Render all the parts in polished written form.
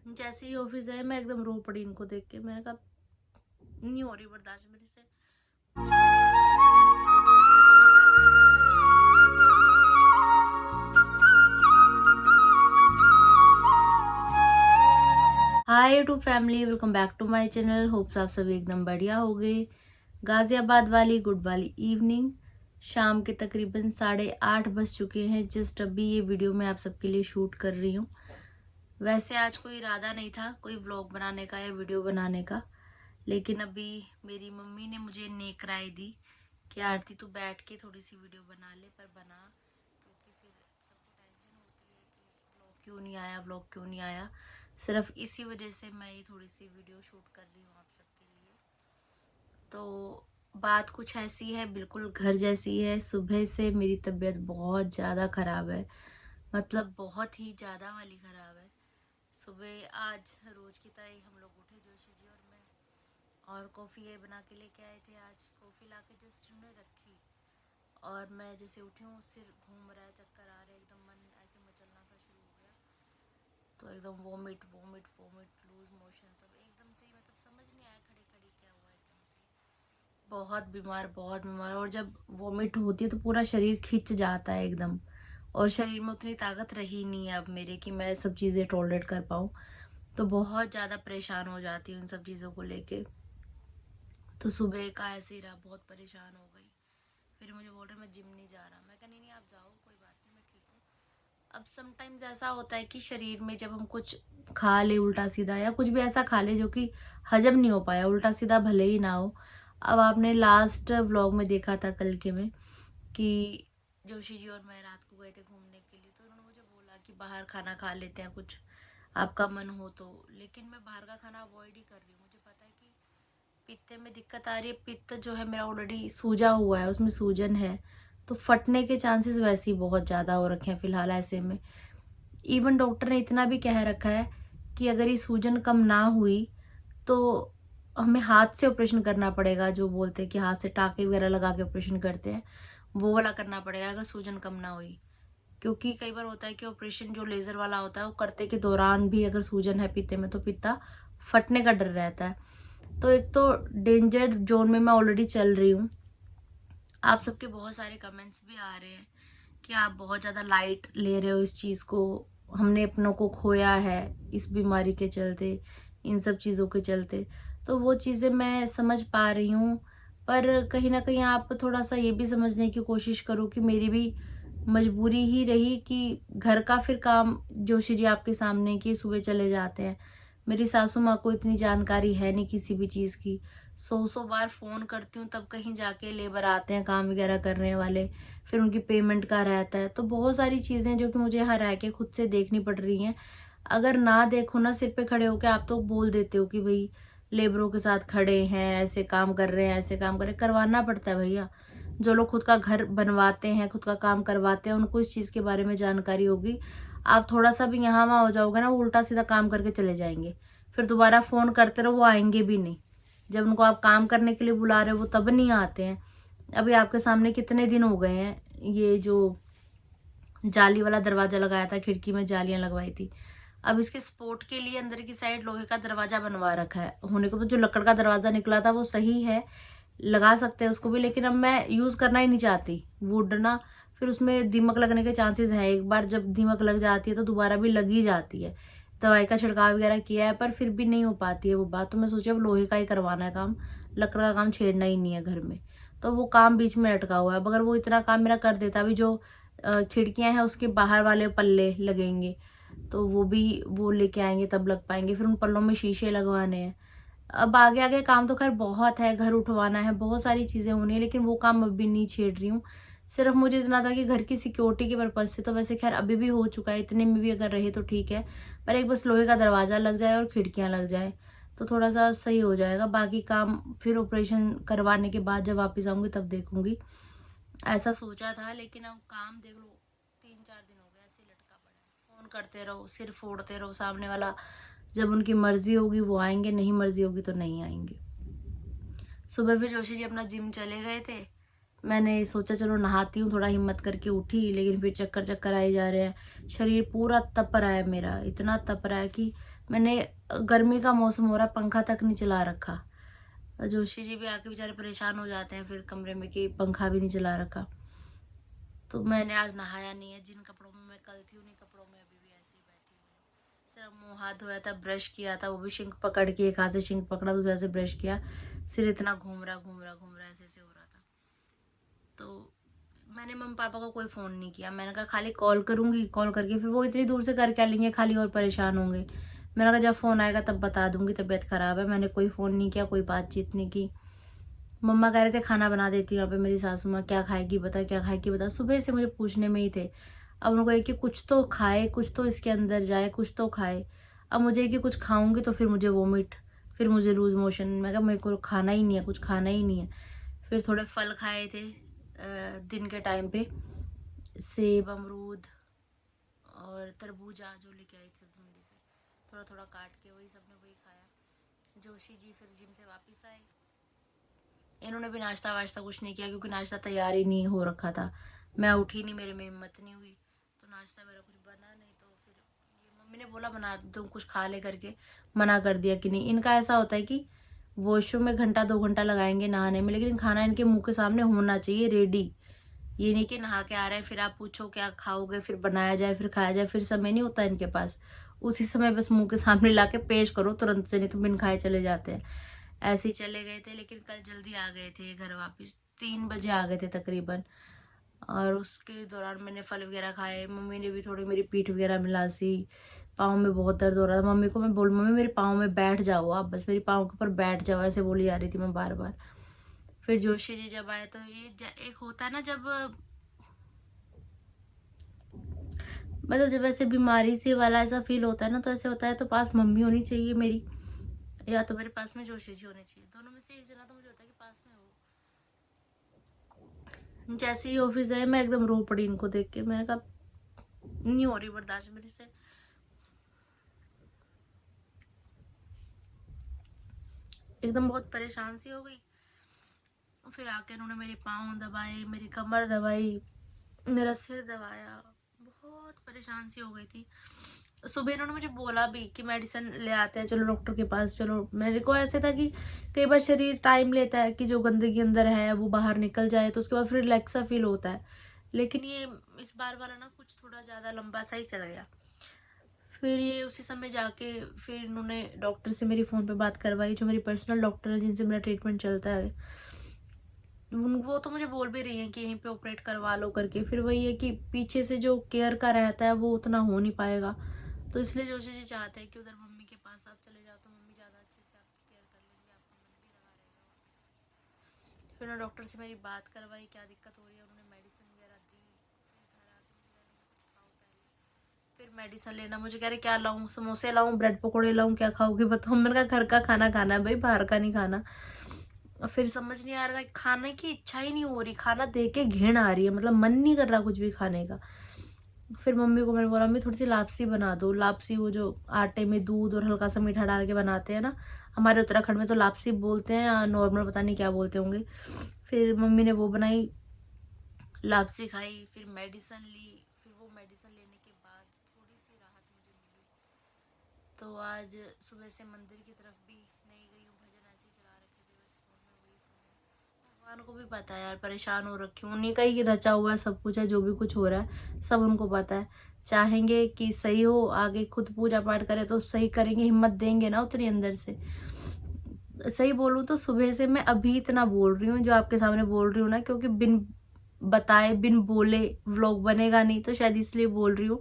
जैसे ही ऑफिस आए मैं एकदम रो पड़ी इनको देख के। मैंने कहा नहीं हो रही बर्दाश्त मेरे से। Hi YouTube family, welcome back to my channel. Hopes आप सभी एकदम बढ़िया हो गए। गाजियाबाद वाली गुड वाली इवनिंग, शाम के तकरीबन 8:30 बज चुके हैं। जस्ट अभी ये वीडियो मैं आप सबके लिए शूट कर रही हूँ। वैसे आज कोई इरादा नहीं था कोई व्लॉग बनाने का या वीडियो बनाने का, लेकिन अभी मेरी मम्मी ने मुझे नेक राय दी कि आरती तू बैठ के थोड़ी सी वीडियो बना ले, पर बना, क्योंकि फिर सबको टेंशन होती है कि व्लॉग क्यों नहीं आया, व्लॉग क्यों नहीं आया। सिर्फ इसी वजह से मैं ये थोड़ी सी वीडियो शूट कर रही हूँ आप सबके लिए। तो बात कुछ ऐसी है, बिल्कुल घर जैसी है। सुबह से मेरी तबीयत बहुत ज़्यादा ख़राब है, मतलब बहुत ही ज़्यादा वाली ख़राब है। सुबह आज रोज़ की तरह ही हम लोग उठे, जोशी जी और मैं, और कॉफ़ी ये बना के लेके आए थे। आज कॉफ़ी ला के जस्ट उन्होंने रखी और मैं जैसे उठी हूँ सिर घूम रहा है, चक्कर आ रहे हैं, एकदम मन ऐसे मचलना सा शुरू हो गया। तो एकदम vomit vomit vomit, loose motion, सब एकदम से ही, मतलब समझ नहीं आया खड़े खड़े क्या हुआ एकदम से। बहुत बीमार, बहुत बीमार। और जब वोमिट होती है तो पूरा शरीर खिंच जाता है एकदम, और शरीर में उतनी ताकत रही नहीं है अब मेरे कि मैं सब चीज़ें टॉलरेट कर पाऊँ। तो बहुत ज़्यादा परेशान हो जाती हूँ उन सब चीज़ों को लेके। तो सुबह का ऐसे ही रहा, बहुत परेशान हो गई। फिर मुझे बोल रहे मैं जिम नहीं जा रहा। मैं कहा नहीं नहीं आप जाओ, कोई बात नहीं, मैं ठीक हूँ। अब समटाइम्स ऐसा होता है कि शरीर में जब हम कुछ खा ले उल्टा सीधा, या कुछ भी ऐसा खा ले जो कि हजम नहीं हो पाया, उल्टा सीधा भले ही ना हो। अब आपने लास्ट व्लॉग में देखा था कल के में कि जोशी जी और मैं रात को गए थे घूमने के लिए, तो उन्होंने मुझे बोला कि बाहर खाना खा लेते हैं कुछ, आपका मन हो तो। लेकिन मैं बाहर का खाना अवॉइड ही कर रही हूँ। मुझे पता है कि पित्ते में दिक्कत आ रही है। पित्त जो है मेरा ऑलरेडी सूजा हुआ है, उसमें सूजन है, तो फटने के चांसेस वैसे ही बहुत ज़्यादा हो रखे हैं फिलहाल। ऐसे में इवन डॉक्टर ने इतना भी कह रखा है कि अगर ये सूजन कम ना हुई तो हमें हाथ से ऑपरेशन करना पड़ेगा। जो बोलते हैं कि हाथ से टाँके वगैरह लगा के ऑपरेशन करते हैं, वो वाला करना पड़ेगा अगर सूजन कम ना हुई। क्योंकि कई बार होता है कि ऑपरेशन जो लेज़र वाला होता है वो करते के दौरान भी अगर सूजन है पित्ते में तो पित्ता फटने का डर रहता है। तो एक तो डेंजर जोन में मैं ऑलरेडी चल रही हूँ। आप सबके बहुत सारे कमेंट्स भी आ रहे हैं कि आप बहुत ज़्यादा लाइट ले रहे हो इस चीज़ को, हमने अपनों को खोया है इस बीमारी के चलते, इन सब चीज़ों के चलते। तो वो चीज़ें मैं समझ पा रही हूँ, पर कहीं ना कहीं आप थोड़ा सा ये भी समझने की कोशिश करो कि मेरी भी मजबूरी ही रही कि घर का फिर काम, जोशी जी आपके सामने, कि सुबह चले जाते हैं। मेरी सासू माँ को इतनी जानकारी है नहीं किसी भी चीज़ की। 100 बार फ़ोन करती हूँ तब कहीं जाके लेबर आते हैं काम वगैरह करने वाले, फिर उनकी पेमेंट का रहता है। तो बहुत सारी चीज़ें जो कि मुझे यहाँ रह के खुद से देखनी पड़ रही हैं। अगर ना देखो ना, सिर पे खड़े होके आप तो बोल देते हो कि भाई लेबरों के साथ खड़े हैं, ऐसे काम कर रहे हैं, ऐसे काम कर रहे हैं। करवाना पड़ता है भैया। जो लोग खुद का घर बनवाते हैं, खुद का काम करवाते हैं, उनको इस चीज़ के बारे में जानकारी होगी। आप थोड़ा सा भी यहाँ वहाँ हो जाओगे ना, वो उल्टा सीधा काम करके चले जाएंगे। फिर दोबारा फ़ोन करते रहो, वो आएंगे भी नहीं। जब उनको आप काम करने के लिए बुला रहे हो वो तब नहीं आते हैं। अभी आपके सामने कितने दिन हो गए हैं, ये जो जाली वाला दरवाजा लगाया था, खिड़की में जालियां लगवाई थी, अब इसके सपोर्ट के लिए अंदर की साइड लोहे का दरवाजा बनवा रखा है। होने को तो जो लकड़ का दरवाजा निकला था वो सही है, लगा सकते हैं उसको भी, लेकिन अब मैं यूज करना ही नहीं चाहती वुड ना। फिर उसमें दीमक लगने के चांसेस हैं। एक बार जब दीमक लग जाती है तो दोबारा भी लग ही जाती है। दवाई का छिड़काव वगैरह किया है पर फिर भी नहीं हो पाती है वो बात। तो मैं सोचा अब लोहे का ही करवाना है काम, लकड़ का काम छेड़ना ही नहीं है घर में। तो वो काम बीच में लटका हुआ है। अब अगर वो इतना काम मेरा कर देता, भी जो खिड़कियां हैं उसके बाहर वाले पल्ले लगेंगे तो वो भी वो लेके आएंगे तब लग पाएंगे। फिर उन पल्लों में शीशे लगवाने हैं। अब आगे आगे काम तो खैर बहुत है, घर उठवाना है, बहुत सारी चीजें होनी है, लेकिन वो काम अभी नहीं छेड़ रही हूँ। सिर्फ मुझे इतना था कि घर की सिक्योरिटी के पर्पज से, तो वैसे खैर अभी भी हो चुका है, इतने में भी अगर रहे तो ठीक है। पर एक बस लोहे का दरवाजा लग जाए और खिड़कियां लग जाए तो थोड़ा सा सही हो जाएगा। बाकी काम फिर ऑपरेशन करवाने के बाद जब वापिस आऊंगी तब देखूंगी, ऐसा सोचा था। लेकिन अब काम देख लो, 3-4 दिन हो गए ऐसे ही लटका पड़ा है। फोन करते रहो, सिर फोड़ते रहो, सामने वाला जब उनकी मर्जी होगी वो आएंगे, नहीं मर्जी होगी तो नहीं आएंगे। सुबह फिर जोशी जी अपना जिम चले गए थे। मैंने सोचा चलो नहाती हूँ, थोड़ा हिम्मत करके उठी, लेकिन फिर चक्कर चक्कर आए जा रहे हैं। शरीर पूरा तप रहा है मेरा, इतना तप रहा है कि मैंने, गर्मी का मौसम हो रहा है, पंखा तक नहीं चला रखा। जोशी जी भी आके बेचारे परेशान हो जाते हैं फिर कमरे में कि पंखा भी नहीं चला रखा। तो मैंने आज नहाया नहीं है, जिन कपड़ों में मैं कल थी उन्हीं कपड़ों में अभी भी ऐसे ही बैठी हुई हूँ। सिर्फ मुंह हाथ धोया था, ब्रश किया था, वो भी शिंक पकड़ के, एक हाथ से शिंक पकड़ा, दूसरे से ब्रश किया। सिर इतना घूम रहा ऐसे ऐसे हो रहा था। तो मैंने मम्मी पापा को कोई फ़ोन नहीं किया। मैंने कहा खाली कॉल करूँगी, कॉल करके फिर वो इतनी दूर से कर क्या लेंगे, खाली और परेशान होंगे। मैंने कहा जब फ़ोन आएगा तब बता दूँगी तबीयत ख़राब है। मैंने कोई फ़ोन नहीं किया, कोई बातचीत नहीं की। मम्मा कह रहे थे खाना बना देती हूँ यहाँ पे मेरी सासू माँ, क्या खाएगी बता, क्या खाएगी बता। सुबह से मुझे पूछने में ही थे। अब उनको ये कि कुछ तो खाए, कुछ तो इसके अंदर जाए, कुछ तो खाए। अब मुझे कि कुछ खाऊंगी तो फिर मुझे वोमिट, फिर मुझे लूज मोशन। मैं कहा मेरे को खाना ही नहीं है, कुछ खाना ही नहीं है। फिर थोड़े फल खाए थे दिन के टाइम पे, सेब, अमरूद और तरबूजा जो लेके आई थी मंडी से, थोड़ा थोड़ा काट के वही सब ने वही खाया। जोशी जी फिर जिम से वापस आए, इन्होंने भी नाश्ता वाश्ता कुछ नहीं किया क्योंकि नाश्ता तैयार ही नहीं हो रखा था। मैं उठी नहीं, मेरे में हिम्मत नहीं हुई, तो नाश्ता मेरा कुछ बना नहीं। तो फिर ये मम्मी ने बोला बना दो कुछ खा ले करके, मना कर दिया कि नहीं। इनका ऐसा होता है कि वॉशरूम में घंटा 2 घंटा लगाएंगे नहाने में, लेकिन खाना इनके मुंह के सामने होना चाहिए रेडी। ये नहीं कि नहा के आ रहे हैं फिर आप पूछो क्या खाओगे, फिर बनाया जाए, फिर खाया जाए, फिर समय नहीं होता इनके पास। उसी समय बस मुंह के सामने ला के पेश करो तुरंत से, नहीं तो बिन खाए चले जाते हैं। ऐसे ही चले गए थे, लेकिन कल जल्दी आ गए थे घर वापस, 3 बजे आ गए थे तकरीबन। और उसके दौरान मैंने फल वगैरह खाए। मम्मी ने भी थोड़ी मेरी पीठ वगैरह मिलासी, पाँव में बहुत दर्द हो रहा था। मम्मी को मैं बोल, मम्मी मेरे पाँव में बैठ जाओ आप, बस मेरी पाँव के ऊपर बैठ जाओ, ऐसे बोली जा रही थी मैं बार बार। फिर जोशी जी जब आए तो ये एक होता है ना, जब मतलब जब ऐसे बीमारी से वाला ऐसा फील होता है ना, तो ऐसे होता है तो पास मम्मी होनी चाहिए मेरी, या तो मेरे पास में जोशी जी होने चाहिए। दोनों में से एक जना तो मुझे होता है कि पास में हो। जैसे ही ऑफिस आए मैं एकदम रो पड़ी इनको देख के। मैंने कहा नहीं हो रही बर्दाश्त मेरे से। एकदम बहुत परेशान सी हो गई। फिर आके उन्होंने मेरे पाँव दबाए, मेरी कमर दबाई, मेरा सिर दबाया। बहुत परेशान सी हो गई थी। सुबह इन्होंने मुझे बोला भी कि मेडिसिन ले आते हैं, चलो डॉक्टर के पास चलो। मेरे को ऐसे था कि कई बार शरीर टाइम लेता है कि जो गंदगी अंदर है वो बाहर निकल जाए, तो उसके बाद फिर रिलैक्स सा फील होता है। लेकिन ये इस बार वाला ना कुछ थोड़ा ज़्यादा लंबा सा ही चल गया। फिर ये उसी समय जाके फिर इन्होंने डॉक्टर से मेरी फ़ोन पे बात करवाई, जो मेरी पर्सनल डॉक्टर है जिनसे मेरा ट्रीटमेंट चलता है। वो तो मुझे बोल भी रही हैं कि यहीं पे ऑपरेट करवा लो करके। फिर वही है कि पीछे से जो केयर का रहता है वो उतना हो नहीं पाएगा, तो इसलिए जोशी जी चाहते हैं कि उधर मम्मी के पास आप चले जाओ, तो मम्मी ज़्यादा अच्छे से आपकी केयर कर लेंगी, आपका मन भी लगा रहेगा वहाँ पे। फिर उन्होंने डॉक्टर से मेरी बात करवाई, क्या दिक्कत हो रही है, उन्होंने मेडिसिन वगैरह दी। फिर घर आके मुझे कहने लगे कुछ खाओ पहले। फिर मेडिसिन लेना, मुझे कह रहे क्या लाऊं, समोसे लाऊं, ब्रेड पकौड़े लाऊं, क्या खाओगी बताओ। मैंने कहा घर का खाना खाना है भाई, बाहर का नहीं खाना। और फिर समझ नहीं आ रहा था, खाने की इच्छा ही नहीं हो रही, खाना देख के घिन आ रही है, मतलब मन नहीं कर रहा कुछ भी खाने का। फिर मम्मी को मैंने बोला मम्मी थोड़ी सी लापसी बना दो। लापसी वो जो आटे में दूध और हल्का सा मीठा डाल के बनाते हैं ना, हमारे उत्तराखंड में तो लापसी बोलते हैं या नॉर्मल पता नहीं क्या बोलते होंगे। फिर मम्मी ने वो बनाई, लापसी खाई, फिर मेडिसिन ली। फिर वो मेडिसिन लेने के बाद थोड़ी सी राहत मुझे मिली। तो आज सुबह से मंदिर की तरफ भी नहीं गई हूँ, भजन ऐसे ही चला रखे थे बस फोन में, वही सुने। भगवान को भी पता है यार, परेशान हो रखी हूँ। उन्हीं का ही रचा हुआ सब कुछ है, जो भी कुछ हो रहा है सब उनको पता है। चाहेंगे कि सही हो, आगे खुद पूजा पाठ करे तो सही करेंगे, हिम्मत देंगे ना उतनी अंदर से। सही बोलूँ तो सुबह से मैं अभी इतना बोल रही हूँ जो आपके सामने बोल रही हूँ ना, क्योंकि बिन बताए बिन बोले व्लॉग बनेगा नहीं, तो शायद इसलिए बोल रही हूँ।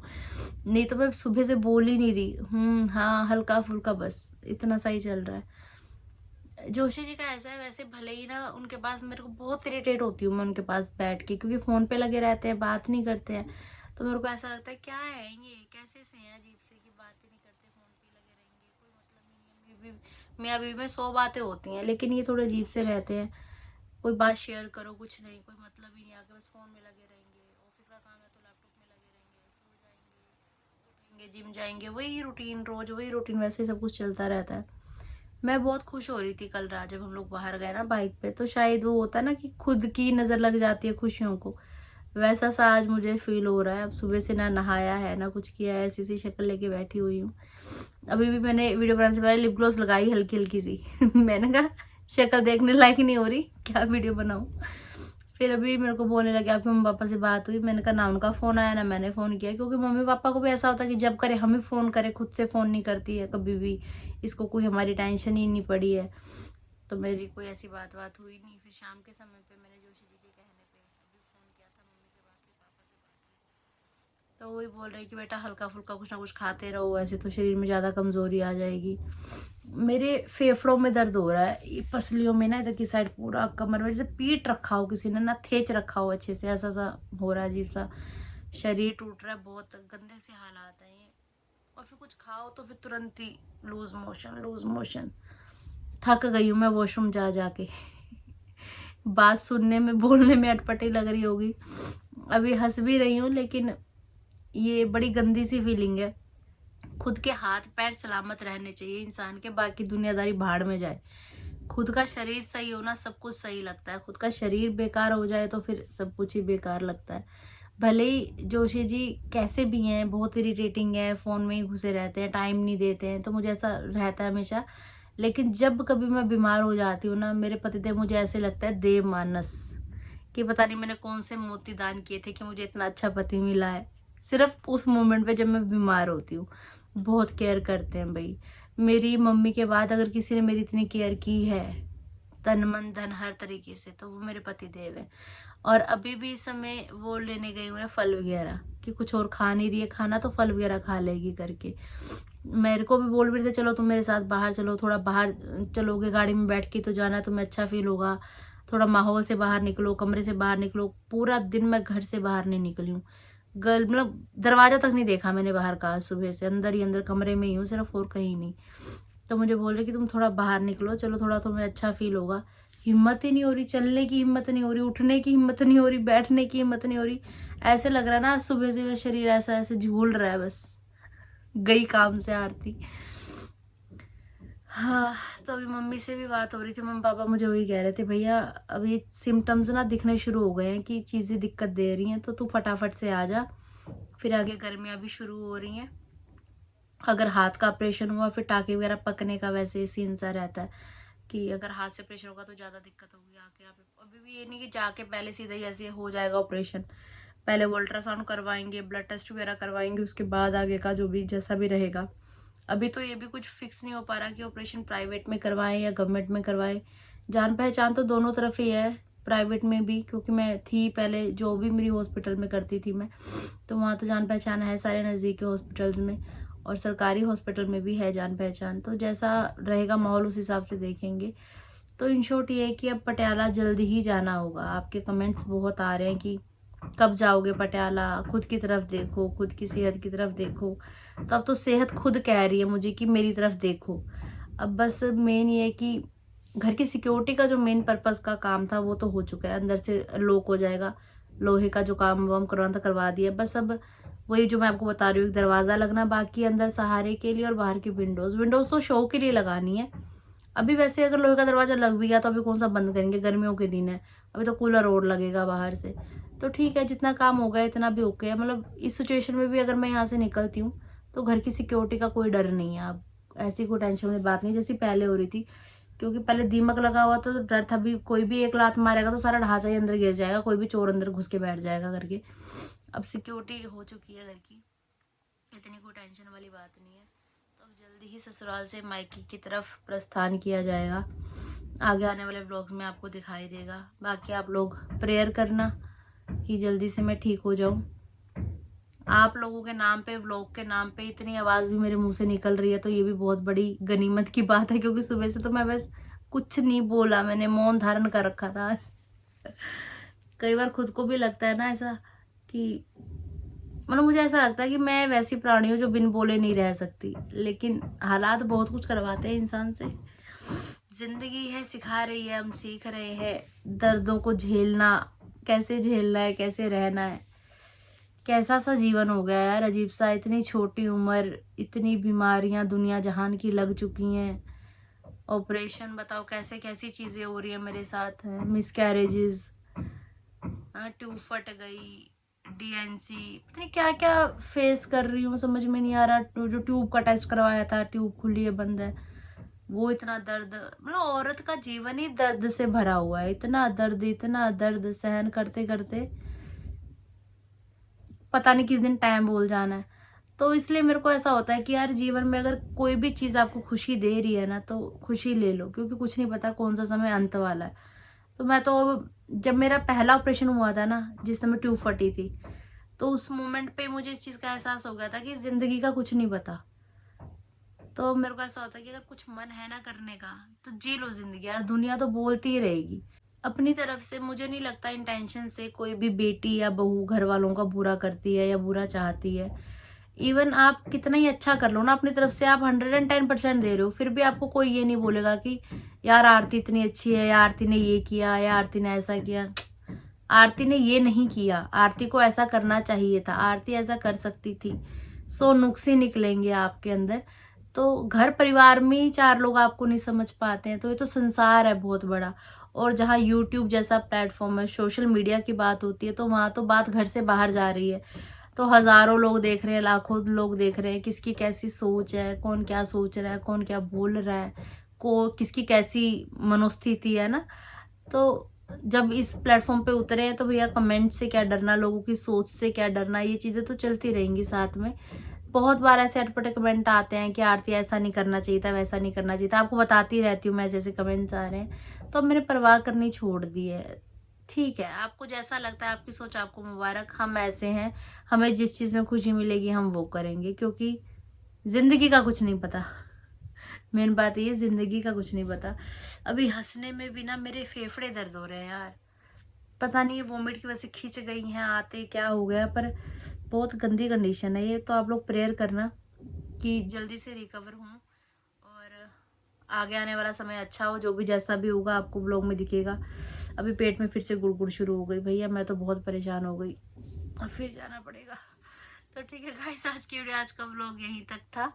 नहीं तो मैं सुबह से बोल ही नहीं रही। हाँ हल्का फुल्का बस इतना सही चल रहा है। जोशी जी का ऐसा है, वैसे भले ही ना उनके पास मेरे को बहुत इरिटेट होती हूँ मैं उनके पास बैठ के, क्योंकि फ़ोन पे लगे रहते हैं, बात नहीं करते हैं। तो मेरे को ऐसा लगता है क्या है ये, कैसे से हैं अजीब से कि बात ही नहीं करते, फ़ोन पे लगे रहेंगे, कोई मतलब ही नहीं है। मियाँ बीवी में 100 बातें होती हैं, लेकिन ये थोड़े अजीब से रहते हैं। कोई बात शेयर करो कुछ नहीं, कोई मतलब ही नहीं, आके बस फ़ोन में लगे रहेंगे। ऑफिस का काम है तो लैपटॉप में लगे रहेंगे, सो जाएंगे, उठेंगे, जिम जाएंगे, वही रूटीन, रोज वही रूटीन, वैसे ही सब कुछ चलता रहता है। मैं बहुत खुश हो रही थी कल रात जब हम लोग बाहर गए ना बाइक पे, तो शायद वो होता है ना कि खुद की नज़र लग जाती है खुशियों को, वैसा सा आज मुझे फील हो रहा है। अब सुबह से ना नहाया है ना कुछ किया है, ऐसी सी शक्ल लेके बैठी हुई हूँ। अभी भी मैंने वीडियो बनाने से पहले लिप ग्लॉस लगाई हल्की हल्की सी मैंने कहा शक्ल देखने लायक नहीं हो रही, क्या वीडियो बनाऊँ। फिर अभी मेरे को बोलने लगे आपके मम्मी पापा से बात हुई, मैंने कहा ना उनका फ़ोन आया ना मैंने फ़ोन किया, क्योंकि मम्मी पापा को भी ऐसा होता है कि जब करे हमें फ़ोन करे, खुद से फ़ोन नहीं करती है कभी भी, इसको कोई हमारी टेंशन ही नहीं पड़ी है। तो मेरी कोई ऐसी बात हुई नहीं। फिर शाम के समय पे मैंने जोशी जी के कहने पे अभी फ़ोन किया था, मम्मी से बात हुई, पापा से बात हुई, तो वही बोल रहे कि बेटा हल्का फुल्का कुछ ना कुछ खाते रहो, ऐसे तो शरीर में ज़्यादा कमज़ोरी आ जाएगी। मेरे फेफड़ों में दर्द हो रहा है, पसलियों में ना, इधर की साइड पूरा कमर में जैसे पीट रखा हो किसी ने ना, थेच रखा हो अच्छे से, ऐसा सा हो रहा है, अजीब सा शरीर टूट रहा है, बहुत गंदे से हालात हैं ये। और फिर कुछ खाओ तो फिर तुरंत ही लूज मोशन। थक गई हूँ मैं वॉशरूम जा जाके बात सुनने में बोलने में अटपटी लग रही होगी, अभी हंस भी रही हूँ, लेकिन ये बड़ी गंदी सी फीलिंग है। खुद के हाथ पैर सलामत रहने चाहिए इंसान के, बाकी दुनियादारी भाड़ में जाए। खुद का शरीर सही हो ना, सब कुछ सही लगता है। खुद का शरीर बेकार हो जाए तो फिर सब कुछ ही बेकार लगता है। भले ही जोशी जी कैसे भी हैं, बहुत इरिटेटिंग है, फ़ोन में ही घुसे रहते हैं, टाइम नहीं देते हैं, तो मुझे ऐसा रहता है हमेशा। लेकिन जब कभी मैं बीमार हो जाती हूँ ना, मेरे पतिदेव मुझे ऐसे लगता है देव मानस, कि पता नहीं मैंने कौन से मोती दान किए थे कि मुझे इतना अच्छा पति मिला है। सिर्फ उस मोमेंट पे जब मैं बीमार होती हूँ, बहुत केयर करते हैं भाई। मेरी मम्मी के बाद अगर किसी ने मेरी इतनी केयर की है, तन मन धन हर तरीके से, तो वो मेरे पति देव हैं। और अभी भी इस समय वो लेने गए हुए हैं फल वगैरह, कि कुछ और खा नहीं रही है खाना तो फल वगैरह खा लेगी करके। मेरे को भी बोल भी रहे थे चलो तुम मेरे साथ बाहर चलो, थोड़ा बाहर चलोगे गाड़ी में बैठ के तो जाना, तुम्हें अच्छा फील होगा, थोड़ा माहौल से बाहर निकलो, कमरे से बाहर निकलो। पूरा दिन मैं घर से बाहर नहीं निकली हूँ, गर्ल मतलब दरवाजा तक नहीं देखा मैंने बाहर का, सुबह से अंदर ही अंदर कमरे में ही हूँ सिर्फ, और कहीं नहीं। तो मुझे बोल रहे कि तुम थोड़ा बाहर निकलो, चलो थोड़ा तुम्हें अच्छा फील होगा। हिम्मत ही नहीं हो रही, चलने की हिम्मत नहीं हो रही, उठने की हिम्मत नहीं हो रही, बैठने की हिम्मत नहीं हो रही। ऐसे लग रहा है ना सुबह से मेरा शरीर ऐसा ऐसे झूल रहा है, बस गई काम से आरती। हाँ, तो अभी मम्मी से भी बात हो रही थी, मम्मी पापा मुझे वही कह रहे थे भैया अभी सिम्टम्स ना दिखने शुरू हो गए हैं कि चीज़ें दिक्कत दे रही हैं, तो तू फटाफट से आ जा, फिर आगे गर्मियाँ भी शुरू हो रही हैं। अगर हाथ का ऑपरेशन हुआ फिर टाँके वगैरह पकने का वैसे सीन सा रहता है कि अगर हाथ से ऑपरेशन होगा तो ज़्यादा दिक्कत होगी आके यहाँ पे। अभी भी ये नहीं कि जाके पहले सीधा ही ऐसे हो जाएगा ऑपरेशन, पहले वो अल्ट्रासाउंड करवाएंगे, ब्लड टेस्ट वगैरह करवाएंगे, उसके बाद आगे का जो भी जैसा भी रहेगा। अभी तो ये भी कुछ फिक्स नहीं हो पा रहा कि ऑपरेशन प्राइवेट में करवाएं या गवर्नमेंट में करवाएं। जान पहचान तो दोनों तरफ ही है, प्राइवेट में भी, क्योंकि मैं थी पहले जो भी मेरी हॉस्पिटल में करती थी मैं, तो वहाँ तो जान पहचान है सारे नज़दीक के हॉस्पिटल्स में, और सरकारी हॉस्पिटल में भी है जान पहचान। तो जैसा रहेगा माहौल उस हिसाब से देखेंगे। तो इन शॉर्ट ये है कि अब पटियाला जल्दी ही जाना होगा। आपके कमेंट्स बहुत आ रहे हैं कि कब जाओगे पटियाला, खुद की तरफ देखो, खुद की सेहत की तरफ देखो। तो अब तो सेहत खुद कह रही है मुझे कि मेरी तरफ देखो। अब बस मेन ये है कि घर की सिक्योरिटी का जो मेन पर्पस का काम था वो तो हो चुका है, अंदर से लॉक हो जाएगा, लोहे का जो काम वाम करवाना था करवा दिया। बस अब वही जो मैं आपको बता रही हूँ, दरवाज़ा लगना बाकी अंदर सहारे के लिए, और बाहर की विंडोज़ तो शो के लिए लगानी है। अभी वैसे अगर लोहे का दरवाज़ा लग भी गया तो अभी कौन सा बंद करेंगे, गर्मियों के दिन है, अभी तो कूलर और लगेगा बाहर से। तो ठीक है, जितना काम हो गया इतना भी ओके है। मतलब इस सिचुएशन में भी अगर मैं यहाँ से निकलती हूँ तो घर की सिक्योरिटी का कोई डर नहीं है अब, ऐसी कोई टेंशन वाली बात नहीं जैसी पहले हो रही थी। क्योंकि पहले दीमक लगा हुआ तो डर था, भी कोई भी एक लात मारेगा तो सारा ढांचा ही अंदर गिर जाएगा, कोई भी चोर अंदर घुस के बैठ जाएगा करके। अब सिक्योरिटी हो चुकी है घर की, इतनी कोई टेंशन वाली बात नहीं है। तो अब जल्दी ही ससुराल से मायके की तरफ प्रस्थान किया जाएगा, आगे आने वाले व्लॉग्स में आपको दिखाई देगा। बाकी आप लोग प्रेयर करना कि जल्दी से मैं ठीक हो जाऊं। आप लोगों के नाम पे, व्लॉग के नाम पे इतनी आवाज़ भी मेरे मुंह से निकल रही है तो ये भी बहुत बड़ी गनीमत की बात है, क्योंकि सुबह से तो मैं बस कुछ नहीं बोला, मैंने मौन धारण कर रखा था। कई बार खुद को भी लगता है ना ऐसा कि मतलब मुझे ऐसा लगता है कि मैं वैसी प्राणी हूँ जो बिन बोले नहीं रह सकती, लेकिन हालात बहुत कुछ करवाते हैं इंसान से। जिंदगी है, सिखा रही है, हम सीख रहे हैं दर्दों को झेलना, कैसे झेलना है, कैसे रहना है। कैसा सा जीवन हो गया यार, अजीब सा, इतनी छोटी उम्र, इतनी बीमारियां दुनिया जहान की लग चुकी हैं। ऑपरेशन, बताओ कैसे कैसी चीज़ें हो रही है मेरे साथ। है मिस कैरेजेस, ट्यूब फट गई, डीएनसी, पता नहीं क्या क्या फेस कर रही हूँ, समझ में नहीं आ रहा। जो ट्यूब का टेस्ट करवाया था, ट्यूब खुली है बंद है, वो इतना दर्द, मतलब औरत का जीवन ही दर्द से भरा हुआ है। इतना दर्द सहन करते करते पता नहीं किस दिन टाइम भूल जाना है। तो इसलिए मेरे को ऐसा होता है कि यार जीवन में अगर कोई भी चीज़ आपको खुशी दे रही है ना, तो खुशी ले लो, क्योंकि कुछ नहीं पता कौन सा समय अंत वाला है। तो मैं तो जब मेरा पहला ऑपरेशन हुआ था ना, जिस समय ट्यूब फटी थी, तो उस मोमेंट पे मुझे इस चीज़ का एहसास हो गया था कि जिंदगी का कुछ नहीं पता। तो मेरे को ऐसा होता है कि अगर कुछ मन है ना करने का, तो जी लो जिंदगी, यार दुनिया तो बोलती ही रहेगी। अपनी तरफ से मुझे नहीं लगता इंटेंशन से कोई भी बेटी या बहू घर वालों का बुरा करती है या बुरा चाहती है। इवन आप कितना ही अच्छा कर लो ना अपनी तरफ से, आप 110% दे रहे हो, फिर भी आपको कोई ये नहीं बोलेगा कि यार आरती इतनी अच्छी है, या आरती ने ये किया, या आरती ने ऐसा किया। आरती ने ये नहीं किया, आरती को ऐसा करना चाहिए था, आरती ऐसा कर सकती थी। 100 नुक्स निकलेंगे आपके अंदर। तो घर परिवार में ही 4 लोग आपको नहीं समझ पाते हैं, तो ये तो संसार है बहुत बड़ा। और जहाँ यूट्यूब जैसा प्लेटफॉर्म है, सोशल मीडिया की बात होती है, तो वहां तो बात घर से बाहर जा रही है। तो हजारों लोग देख रहे हैं, लाखों लोग देख रहे हैं, किसकी कैसी सोच है, कौन क्या सोच रहा है, कौन क्या बोल रहा है, को किसकी कैसी मनोस्थिति है ना। तो जब इस प्लेटफॉर्म पे उतरे हैं, तो भैया कमेंट से क्या डरना, लोगों की सोच से क्या डरना, ये चीजें तो चलती रहेंगी साथ में। बहुत बार ऐसे अटपटे कमेंट आते हैं कि आरती ऐसा नहीं करना चाहिए था, वैसा नहीं करना चाहिए था। आपको बताती रहती हूँ मैं, जैसे कमेंट्स आ रहे हैं, तो अब मैंने परवाह करनी छोड़ दी है। ठीक है, आपको जैसा लगता है, आपकी सोच आपको मुबारक। हम ऐसे हैं, हमें जिस चीज में खुशी मिलेगी हम वो करेंगे, क्योंकि जिंदगी का कुछ नहीं पता। मेन बात ये, जिंदगी का कुछ नहीं पता। अभी हंसने में भी ना मेरे फेफड़े दर्द हो रहे हैं यार, पता नहीं ये वोमिट की वजह से खींच गई हैं, आते क्या हो गया, पर बहुत गंदी कंडीशन है ये। तो आप लोग प्रेयर करना कि जल्दी से रिकवर हूँ, और आगे आने वाला समय अच्छा हो। जो भी जैसा भी होगा आपको ब्लॉग में दिखेगा। अभी पेट में फिर से गुड़गुड़ शुरू हो गई भैया, मैं तो बहुत परेशान हो गई, अब फिर जाना पड़ेगा। तो ठीक है गाइस, आज की वीडियो, आज का व्लॉग यहीं तक था।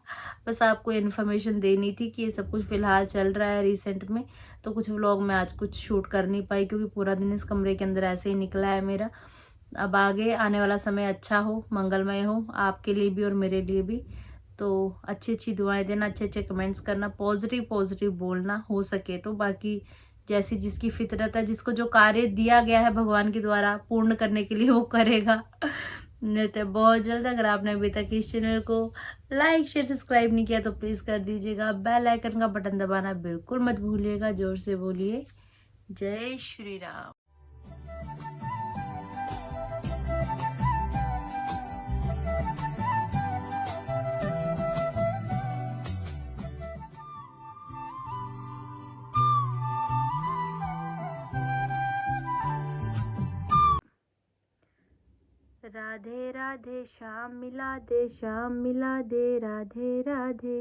बस आपको इन्फॉर्मेशन देनी थी कि ये सब कुछ फिलहाल चल रहा है रिसेंट में। तो कुछ व्लॉग में आज कुछ शूट कर नहीं पाई, क्योंकि पूरा दिन इस कमरे के अंदर ऐसे ही निकला है मेरा। अब आगे आने वाला समय अच्छा हो, मंगलमय हो, आपके लिए भी और मेरे लिए भी। तो अच्छी अच्छी दुआएं देना, अच्छे अच्छे कमेंट्स करना, पॉजिटिव पॉजिटिव बोलना हो सके तो। बाकी जैसी जिसकी फितरत है, जिसको जो कार्य दिया गया है भगवान के द्वारा पूर्ण करने के लिए, वो करेगा। मिलते हैं बहुत जल्द। अगर आपने अभी तक इस चैनल को लाइक शेयर सब्सक्राइब नहीं किया, तो प्लीज कर दीजिएगा। बेल आइकन का बटन दबाना बिल्कुल मत भूलिएगा। जोर से बोलिए जय श्री राम। राधे राधे श्याम मिला दे, श्याम मिला दे, राधे राधे।